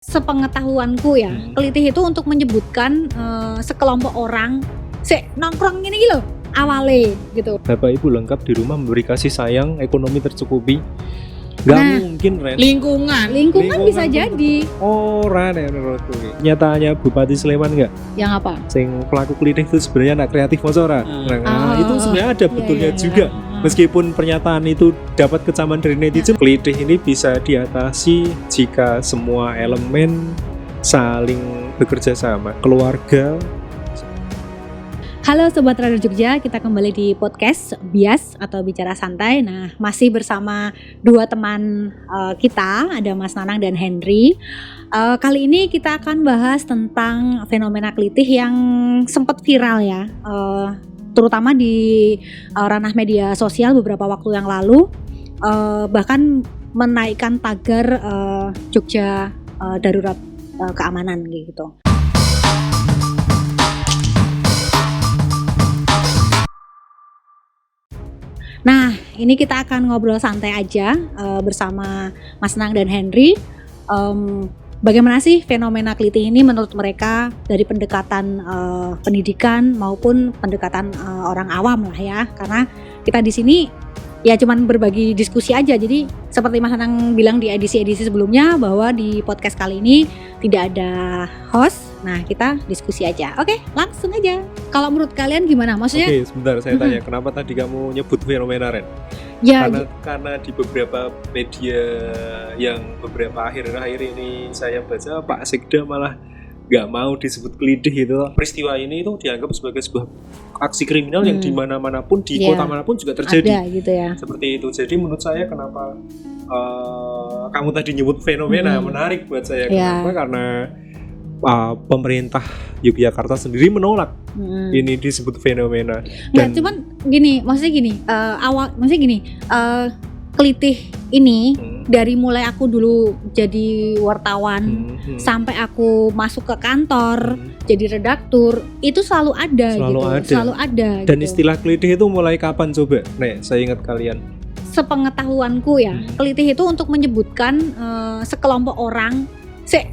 Sepengetahuanku ya, kelitih itu untuk menyebutkan sekelompok orang nongkrong ini gitu awale gitu. Bapak Ibu lengkap di rumah, memberi kasih sayang, ekonomi tercukupi. Gak mungkin Ren. Lingkungan bisa jadi. Ren ya menurutku. Nyatanya Bupati Sleman enggak? Yang apa? Sing pelaku kelitih itu sebenarnya anak kreatif Mosora. Itu sebenarnya ada betulnya juga. Meskipun pernyataan itu dapat kecaman dari netizen, kelitih ini bisa diatasi jika semua elemen saling bekerja sama, keluarga. Halo Sobat Radio Jogja, kita kembali di podcast Bias atau Bicara Santai. Nah, masih bersama dua teman kita, ada Mas Nanang dan Henry. Kali ini kita akan bahas tentang fenomena kelitih yang sempat viral ya, terutama di ranah media sosial beberapa waktu yang lalu, bahkan menaikkan tagar Jogja darurat keamanan gitu. Nah, ini kita akan ngobrol santai aja bersama Mas Nang dan Henry. Bagaimana sih fenomena kelitih ini menurut mereka dari pendekatan pendidikan maupun pendekatan orang awam lah ya. Karena kita di sini ya cuman berbagi diskusi aja. Jadi seperti Mas Nang bilang di edisi-edisi sebelumnya bahwa di podcast kali ini tidak ada host. Nah, kita diskusi aja. Oke, langsung aja. Kalau menurut kalian gimana? Maksudnya? Oke, sebentar saya tanya, kenapa tadi kamu nyebut fenomena Ren? Ya, karena di beberapa media yang beberapa akhir-akhir ini saya baca, Pak Sekda malah nggak mau disebut kelitih itu. Peristiwa ini itu dianggap sebagai sebuah aksi kriminal yang di mana-manapun, di kota manapun juga terjadi. Ada gitu ya. Seperti itu. Jadi menurut saya kenapa kamu tadi nyebut fenomena menarik buat saya. Kenapa? Karena pemerintah Yogyakarta sendiri menolak ini disebut fenomena. Nggak, cuman gini, maksudnya gini, kelitih ini dari mulai aku dulu jadi wartawan sampai aku masuk ke kantor jadi redaktur, itu selalu ada. Dan gitu. istilah kelitih itu mulai kapan coba? Nek, saya ingat kalian. Sepengetahuanku ya, kelitih itu untuk menyebutkan sekelompok orang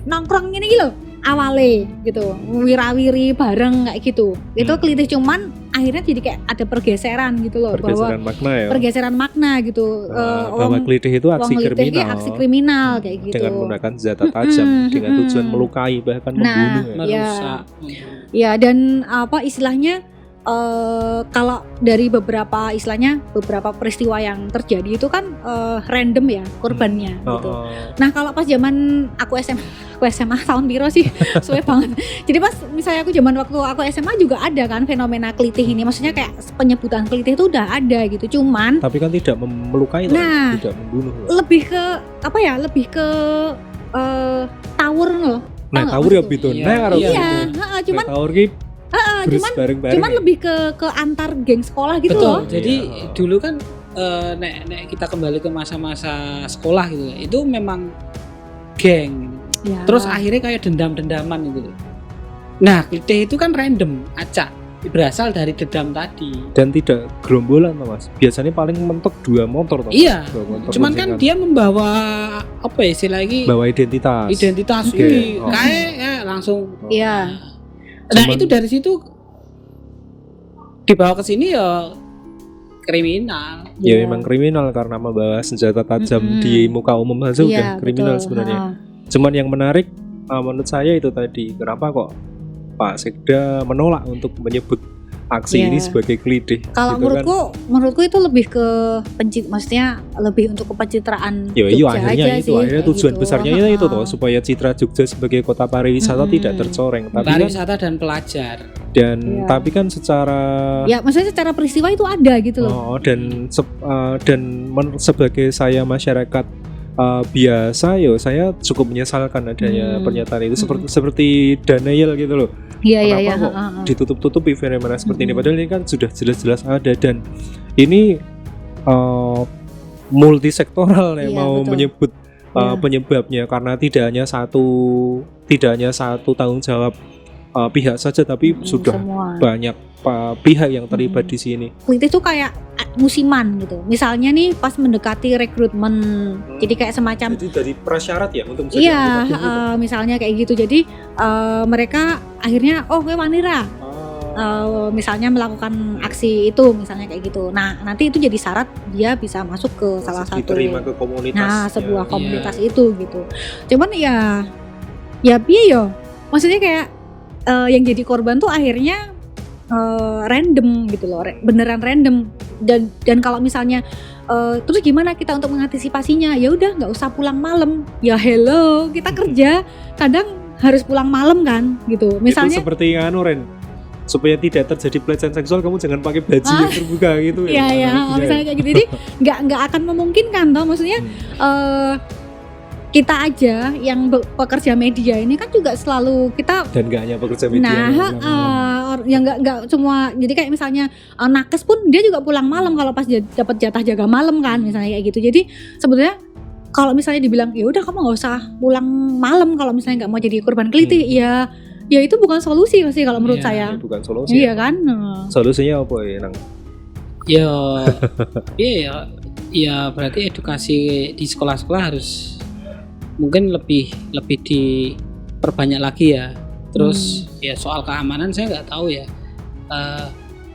nongkrong ini gitu awale gitu, wirawiri bareng kayak gitu. Itu kelitih, cuman akhirnya jadi kayak ada pergeseran gitu loh, pergeseran makna gitu. Bahwa kelitih itu aksi kriminal kayak gitu. Dengan menggunakan senjata tajam dengan tujuan melukai bahkan membunuh. Merusak. Ya, dan istilahnya kalau dari beberapa peristiwa yang terjadi itu kan random ya korbannya gitu. Nah, kalau pas zaman aku SMA tahun piro sih suwe banget. Jadi pas misalnya waktu aku SMA juga ada kan fenomena kelitih ini. Maksudnya kayak penyebutan kelitih itu udah ada gitu. Cuman tapi kan tidak melukai, tidak membunuh. Lebih ke tawur loh. Nah, tawur ya bitoner. Iya, cuman tawur ki cuman lebih ke antar geng sekolah gitu. Betul. Loh. Jadi dulu kan nek kita kembali ke masa-masa sekolah gitu, itu memang geng. Ya. Terus akhirnya kayak dendam-dendaman gitu. Nah, kelitih itu kan random, acak, berasal dari dendam tadi. Dan tidak gerombolan, Mas. Biasanya paling mentok 2 motor toh. Iya. Cuman kan dia membawa apa ya istilahnya? Bawa identitas ini kayak langsung. Iya. Nah, itu dari situ dibawa ke sini ya kriminal. Ya memang kriminal karena membawa senjata tajam di muka umum saja udah kriminal sebenarnya. Cuman yang menarik menurut saya itu tadi, kenapa kok Pak Sekda menolak untuk menyebut aksi ini sebagai kelitih? Kalau gitu menurutku itu lebih ke maksudnya lebih untuk pencitraan Jogja akhirnya aja sih. Akhirnya tujuan gitu. Besarnya itu toh supaya citra Jogja sebagai kota pariwisata tidak tercoreng. Tapi pariwisata dan pelajar. Tapi kan secara maksudnya secara peristiwa itu ada gitu loh. Sebagai saya masyarakat biasa, saya cukup menyesalkan adanya pernyataan itu seperti Daniel gitu loh. Kenapa kok ditutup-tutupi fenomena seperti ini? Padahal ini kan sudah jelas-jelas ada, dan ini multisektoral mau menyebut penyebabnya, karena tidak hanya satu tanggung jawab pihak saja, tapi sudah semua. Banyak pihak yang terlibat di sini. Kelitih itu kayak musiman gitu. Misalnya nih pas mendekati rekrutmen, jadi kayak semacam. Jadi dari prasyarat ya untuk menjadi Iya, anggota BEM itu? misalnya kayak gitu. Jadi mereka akhirnya kowe wanira. Misalnya melakukan aksi itu, misalnya kayak gitu. Nah, nanti itu jadi syarat dia bisa masuk ke salah satu. Diterima ke komunitas. Nah, sebuah ya. komunitas itu gitu. Cuman ya piye yo. Maksudnya kayak yang jadi korban tuh akhirnya random gitu loh, beneran random. Dan kalau misalnya terus gimana kita untuk mengantisipasinya? Ya udah nggak usah pulang malam. Ya hello, kita kerja kadang harus pulang malam kan gitu. Misalnya itu seperti Ren, supaya tidak terjadi pelecehan seksual kamu jangan pakai baju yang terbuka gitu ya. Iya, misalnya kayak gitu. Jadi nggak akan memungkinkan toh, maksudnya kita aja yang pekerja media ini kan juga selalu kita, dan nggak hanya pekerja media. yang nggak semua. Jadi kayak misalnya nakes pun dia juga pulang malam kalau pas dapat jatah jaga malam kan, misalnya kayak gitu. Jadi sebetulnya kalau misalnya dibilang ya udah kamu nggak usah pulang malam kalau misalnya nggak mau jadi korban kelitih, ya itu bukan solusi sih kalau menurut saya. Bukan solusi. Iya kan? Solusinya apa ya, Nang? Ya berarti edukasi di sekolah-sekolah harus mungkin lebih diperbanyak lagi ya. Terus ya soal keamanan saya nggak tahu ya.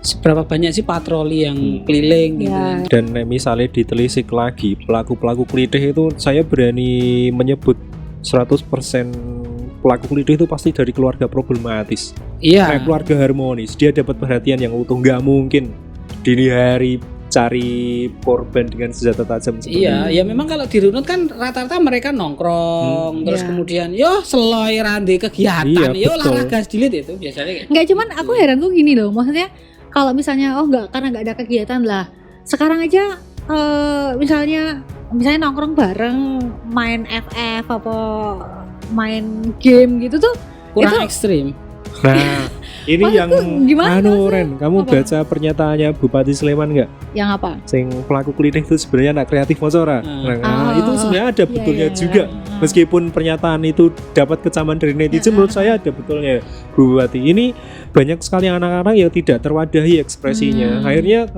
Seberapa banyak sih patroli yang keliling gitu. Dan misalnya ditelisik lagi pelaku-pelaku kelitih itu, saya berani menyebut 100% pelaku kelitih itu pasti dari keluarga problematis. Iya. Kayak keluarga harmonis, dia dapat perhatian yang utuh. Nggak mungkin dini hari cari korban dengan senjata tajam seperti Iya, ya memang kalau dirunut kan rata-rata mereka nongkrong, terus kemudian yo seloy rande kegiatan, yo olahraga sedikit itu biasanya. Enggak, cuman aku heran tuh gini loh, maksudnya kalau misalnya karena nggak ada kegiatan lah. Sekarang aja misalnya nongkrong bareng, main FF apa main game gitu tuh kurang itu ekstrim. Nah, ini yang Ren, kamu baca pernyataannya Bupati Sleman nggak? Yang apa? Sing pelaku kelitih itu sebenarnya anak kreatif Mozora. Itu sebenarnya ada betulnya juga. Meskipun pernyataan itu dapat kecaman dari netizen, menurut saya ada betulnya, Bupati. Ini banyak sekali anak-anak yang tidak terwadahi ekspresinya. Akhirnya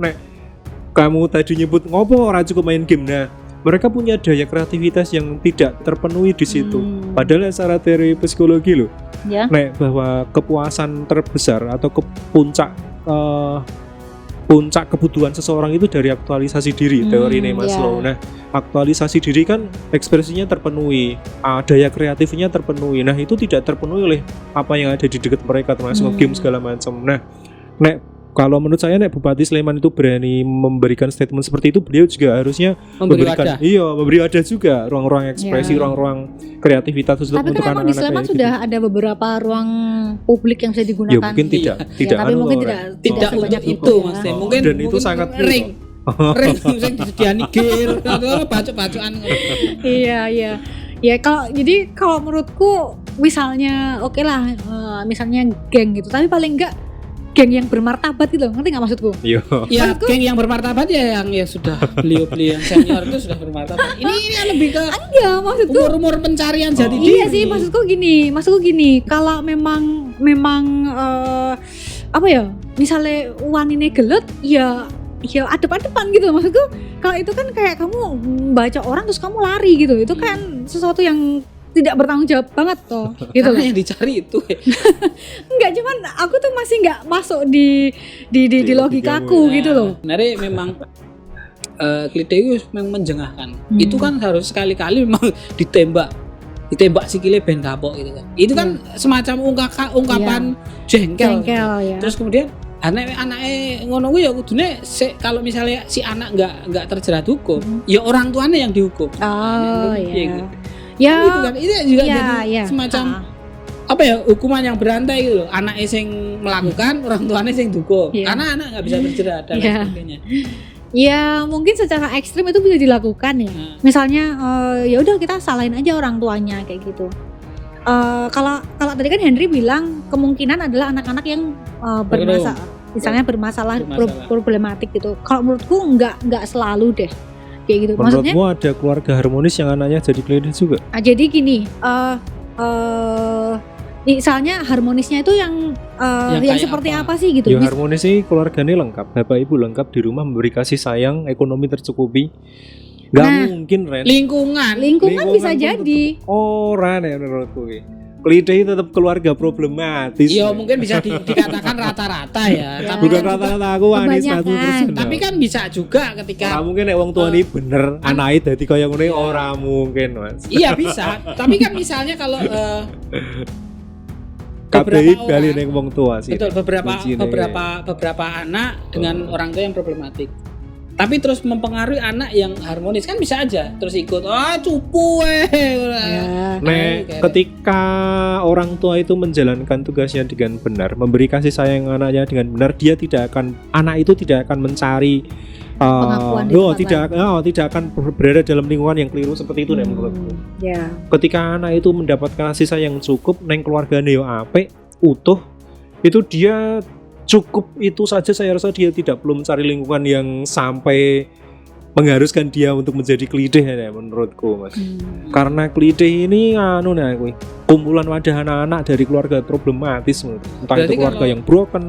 kamu tadi nyebut ngopo orang cukup main game. Nah, mereka punya daya kreativitas yang tidak terpenuhi di situ. Padahal secara teori psikologi loh, bahwa kepuasan terbesar atau puncak kebutuhan seseorang itu dari aktualisasi diri, teori Maslow. Nah, aktualisasi diri kan ekspresinya terpenuhi, daya kreatifnya terpenuhi. Nah, itu tidak terpenuhi oleh apa yang ada di dekat mereka, termasuk game segala macam. Nah, kalau menurut saya Bupati Sleman itu berani memberikan statement seperti itu, beliau juga harusnya memberi wadah juga ruang-ruang ekspresi, ruang-ruang kreativitas untuk anak-anak. Tapi kan memang di Sleman sudah ada beberapa ruang publik yang bisa digunakan. Ya mungkin tidak tapi mungkin tidak untuk itu Mas. Mungkin dan itu sangat ring sing disediani gear atau bacok-bacokan. Iya. Ya kalau menurutku misalnya oke lah, misalnya geng gitu, tapi paling enggak geng yang bermartabat gitu, ngerti nggak maksudku? Ya, geng yang bermartabat ya yang sudah beliau yang senior itu sudah bermartabat. Ini lebih ke enggak, maksudku umur pencarian jati diri. Iya sih, maksudku gini. Kalau memang misalnya wanine gelut, ya adep-adepan gitu maksudku. Kalau itu kan kayak kamu baca orang terus kamu lari gitu, itu kan sesuatu yang tidak bertanggung jawab banget toh gitu loh. Yang dicari itu enggak, cuman aku tuh masih enggak masuk di logikaku gitu loh. Sebenarnya memang klite itu memang menjengahkan. Itu kan harus sekali-kali memang ditembak sikile ben kapok gitu kan. Itu kan semacam ungkapan jengkel ya. Terus kemudian anaknya ngono kuwi ya kudune kalau misalnya si anak enggak terjerat hukum, ya orang tuanya yang dihukum. Gitu. Ya gitu kan, itu juga jadi semacam hukuman yang berantai gitu loh. Anak sing melakukan, orang tuanya sing dukung. Karena anak nggak bisa terjerat dan sebagainya. Ya mungkin secara ekstrim itu bisa dilakukan ya. Misalnya ya udah kita salahin aja orang tuanya kayak gitu. Kalau tadi kan Henry bilang kemungkinan adalah anak-anak yang bermasalah problematik gitu. Kalau menurutku nggak selalu deh. Kayak gitu. Menurutmu ada keluarga harmonis yang anaknya jadi kelitih juga? Jadi gini, Misalnya harmonisnya itu yang Yang kayak seperti apa? apa sih gitu? Ya harmonis sih keluarganya lengkap, bapak ibu lengkap di rumah memberi kasih sayang, ekonomi tercukupi. Gak Nah, mungkin Ren. lingkungan bisa pun jadi. Orang ya menurutku. Klitih tetap keluarga problematis. Iya mungkin bisa dikatakan rata-rata ya. Ya. Tapi Bukan kan rata-rata aku wani Kebanyakan. 100%. tapi kan bisa juga ketika Ora mungkin nek wong tua ini bener anake dadi kaya ngene ora mungkin, Mas. iya bisa. Tapi kan misalnya kalau KPI beberapa kali orang- nek wong tua sih. betul Kuncinya. beberapa anak dengan orang tua yang problematik. Tapi terus mempengaruhi anak yang harmonis kan bisa aja terus ikut cupu Ya. Nek ketika orang tua itu menjalankan tugasnya dengan benar, memberi kasih sayang anaknya dengan benar, dia tidak akan anak itu tidak akan mencari Pengakuan di tempat tidak akan berada dalam lingkungan yang keliru seperti itu nek menurutku. Ya. Ketika anak itu mendapatkan kasih sayang cukup neng keluargane yo apik, utuh, itu dia cukup itu saja. Saya rasa dia tidak perlu mencari lingkungan yang sampai mengharuskan dia untuk menjadi klitih ya menurutku, Mas. Karena klitih ini kumpulan wadah anak-anak dari keluarga problematis, entah Berarti itu keluarga kalau- yang broken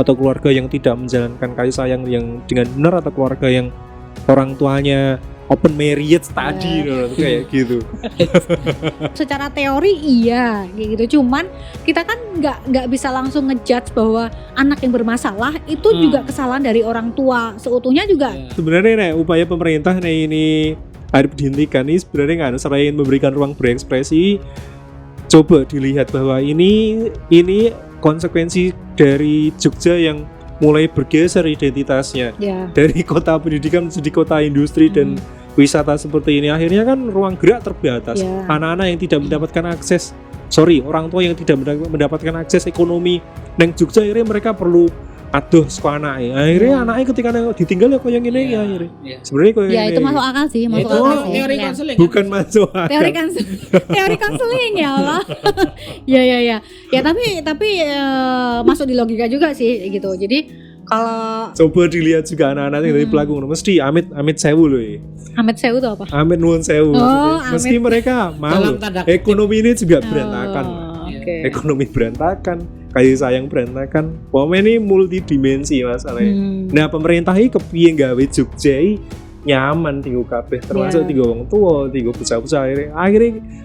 atau keluarga yang tidak menjalankan kasih sayang yang dengan benar, atau keluarga yang orang tuanya open marriage tadi kayak gitu. Secara teori iya kayak gitu. Cuman kita kan nggak bisa langsung ngejudge bahwa anak yang bermasalah itu juga kesalahan dari orang tua. Seutuhnya juga Ya. Sebenarnya nih upaya pemerintah nih ini harus dihentikan, ini sebenarnya nggak selain memberikan ruang berekspresi, coba dilihat bahwa ini konsekuensi dari Jogja yang mulai bergeser identitasnya ya. dari kota pendidikan menjadi kota industri dan wisata seperti ini. Akhirnya kan ruang gerak terbatas. Ya. Anak-anak yang tidak mendapatkan akses, orang tua yang tidak mendapatkan akses ekonomi neng Jogja, akhirnya mereka perlu aduh sekolah anaknya. Akhirnya anaknya ketika ditinggal ya kayak gini ya akhirnya. Iya. Sebenarnya kayak Ya gini. itu masuk akal sih, masuk Itu akal sih. teori Ya. konseling. Bukan masuk akal. Teori konseling ya Allah. Ya. Ya tapi masuk di logika juga sih gitu. Jadi kalau Coba dilihat juga anak-anak yang dari pelaku mesti amit sewu loh ya. Ahmed Sewu itu apa? Amit nuwun sewu. Oh, Meski mereka malu. Dalam tanda kutip. Ekonomi ini juga berantakan. Oh, oke. Ekonomi berantakan, kasih sayang berantakan. Pokoknya ini multidimensi masalahnya. Nah pemerintah ini kepiye gawe Jogja ini nyaman tinggal kabeh, termasuk tinggal wong tua, tinggal bocah-bocah.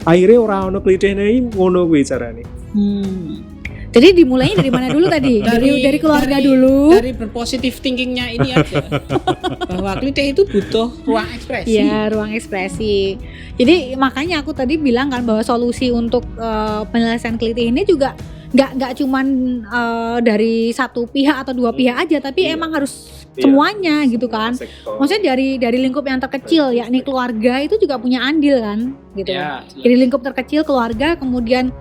Akhirnya orang ono klitihne iki ngono kuwi carane. Jadi dimulainya dari mana dulu tadi? Dari keluarga dulu. Dari berpositif thinkingnya ini aja bahwa klitih itu butuh ruang ekspresi. Iya, ruang ekspresi. Jadi makanya aku tadi bilang kan bahwa solusi untuk penyelesaian klitih ini juga nggak cuman dari satu pihak atau dua pihak aja, tapi emang harus semuanya gitu kan. Maksudnya dari lingkup yang terkecil, yakni keluarga itu juga punya andil kan, gitu. Ya, Dari lingkup terkecil keluarga, kemudian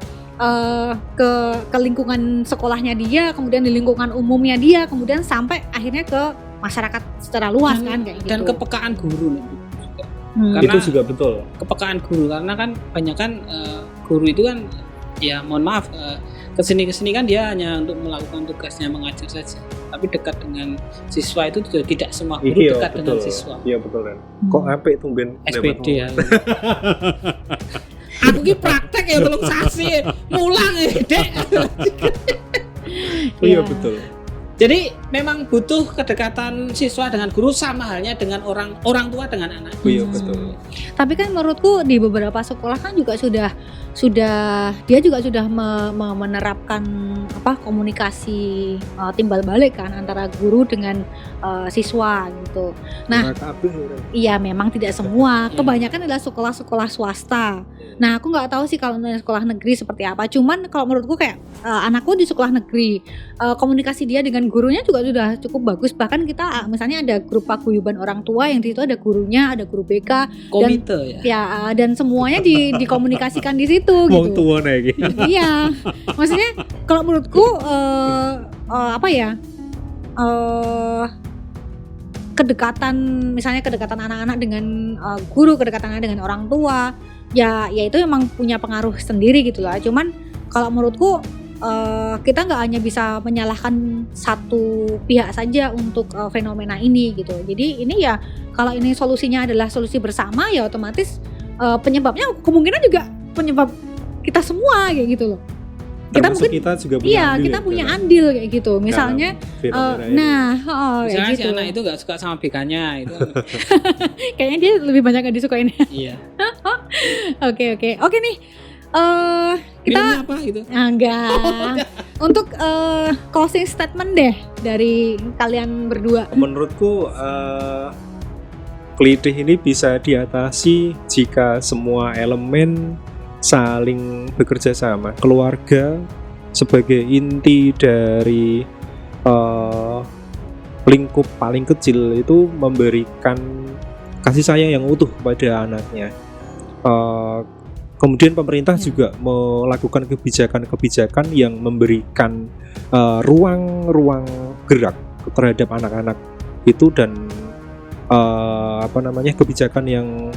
ke lingkungan sekolahnya dia, kemudian di lingkungan umumnya dia, kemudian sampai akhirnya ke masyarakat secara luas kan kayak gitu. dan kepekaan guru nih. Hmm. Karena- Itu juga betul. Kepekaan guru karena kan banyak kan guru itu kan ya mohon maaf kesini kan dia hanya untuk melakukan tugasnya mengajar saja, tapi dekat dengan siswa itu juga tidak semua guru Iya, dekat dengan betul. siswa. Iya betul kan. Kok apik tumben SPD ya. Aku ki praktek ya belum sasi, mulang ya, Dek. Iya Ya. betul. Jadi memang butuh kedekatan siswa dengan guru sama halnya dengan orang tua dengan anak. Iya betul. Tapi kan menurutku di beberapa sekolah kan juga sudah dia juga sudah menerapkan komunikasi timbal balik kan antara guru dengan siswa gitu. Nah, iya memang tidak semua, kebanyakan adalah sekolah-sekolah swasta. Nah, aku nggak tahu sih kalau di sekolah negeri seperti apa. Cuman kalau menurutku kayak anakku di sekolah negeri, komunikasi dia dengan gurunya juga sudah cukup bagus. Bahkan kita misalnya ada grup paguyuban orang tua yang di situ ada gurunya, ada guru BK, Komite dan semuanya dikomunikasikan di situ Wong gitu. tua nih. Iya, maksudnya kalau menurutku kedekatan anak-anak dengan guru, kedekatan dengan orang tua, ya itu emang punya pengaruh sendiri gitu lah. Cuman kalau menurutku kita nggak hanya bisa menyalahkan satu pihak saja untuk fenomena ini gitu. Jadi ini ya kalau ini solusinya adalah solusi bersama, ya otomatis penyebabnya kemungkinan juga penyebab kita semua kayak gitu loh. termasuk mungkin kita juga punya iya andil kita ya, punya dalam- andil kayak gitu. Misalnya dalam fenomena ini. kayak Misalnya gitu. si anak itu nggak suka sama BK-nya itu. Kayaknya dia lebih banyak yang disukain. Iya. Oke nih. Kita Filmnya apa itu? enggak. Untuk closing statement deh dari kalian berdua. Menurutku kelitih ini bisa diatasi jika semua elemen saling bekerja sama. Keluarga sebagai inti dari lingkup paling kecil itu memberikan kasih sayang yang utuh kepada anaknya. Kemudian pemerintah juga melakukan kebijakan-kebijakan yang memberikan ruang-ruang gerak terhadap anak-anak itu dan kebijakan yang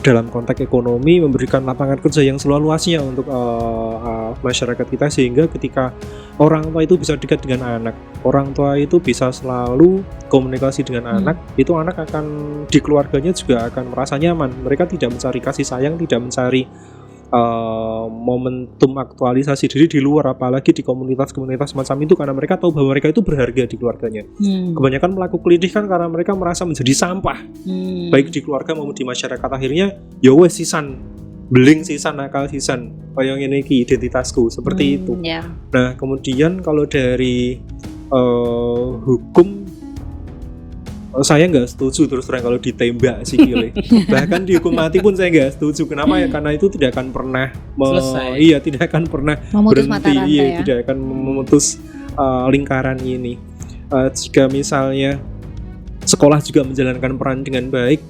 dalam konteks ekonomi memberikan lapangan kerja yang seluas-luasnya untuk masyarakat kita, sehingga ketika orang tua itu bisa dekat dengan anak, orang tua itu bisa selalu komunikasi dengan anak, itu anak akan di keluarganya juga akan merasa nyaman. Mereka tidak mencari kasih sayang, tidak mencari momentum aktualisasi diri di luar, apalagi di komunitas-komunitas semacam itu, karena mereka tahu bahwa mereka itu berharga di keluarganya. Kebanyakan pelaku kelitih kan karena mereka merasa menjadi sampah, baik di keluarga maupun di masyarakat. Akhirnya ya wes sisan beling, sisan nakal, sisan kaya ngene iki identitasku, seperti itu. Nah kemudian kalau dari hukum, saya nggak setuju terus terang kalau ditembak sih Kile. Bahkan dihukum mati pun saya nggak setuju. Kenapa ya? Karena itu tidak akan pernah tidak akan pernah Memutus mata berhenti, rantai ya. tidak akan memutus lingkaran ini. Jika misalnya sekolah juga menjalankan peran dengan baik,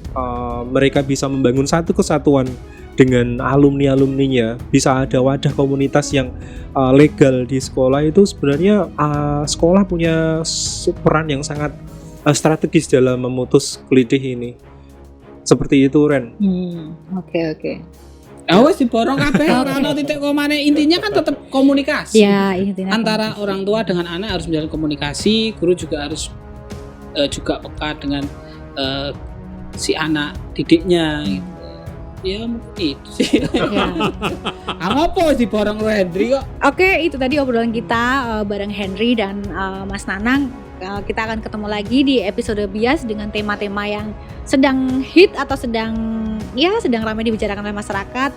mereka bisa membangun satu kesatuan dengan alumni-alumninya, bisa ada wadah komunitas yang legal di sekolah. Itu sebenarnya sekolah punya peran yang sangat strategis dalam memutus kelitih ini. Seperti itu, Ren. Oke. Wes diborong kabeh ora ono titik komane. Intinya kan tetap komunikasi. Ya, intinya Antara orang tua dengan anak harus menjalin komunikasi, guru juga harus juga peka dengan si anak didiknya gitu. Ya mungkin itu sih. Apa diborong lu Henry kok? Oke, itu tadi obrolan kita bareng Henry dan Mas Nanang. Kita akan ketemu lagi di episode bias dengan tema-tema yang sedang hit atau sedang ramai dibicarakan oleh masyarakat.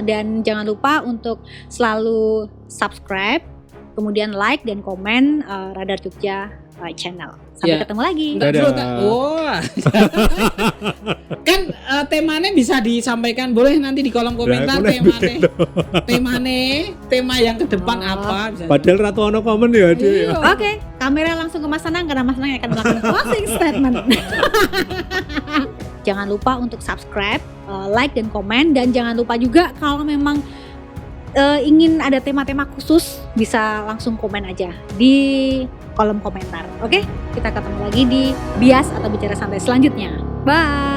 Dan jangan lupa untuk selalu subscribe, kemudian like dan komen Radar Jogja channel. Sampai ketemu lagi. Dadah. Kan temanya bisa disampaikan, boleh nanti di kolom komentar tema yang ke depan apa bisa. Padahal ratu ono komen ya dia. Oke, kamera langsung ke Mas Nanang karena Mas Nanang akan melakukan closing statement. Jangan lupa untuk subscribe, like dan komen, dan jangan lupa juga kalau memang ingin ada tema-tema khusus bisa langsung komen aja di kolom komentar. Oke, kita ketemu lagi di bias atau bicara santai selanjutnya. Bye.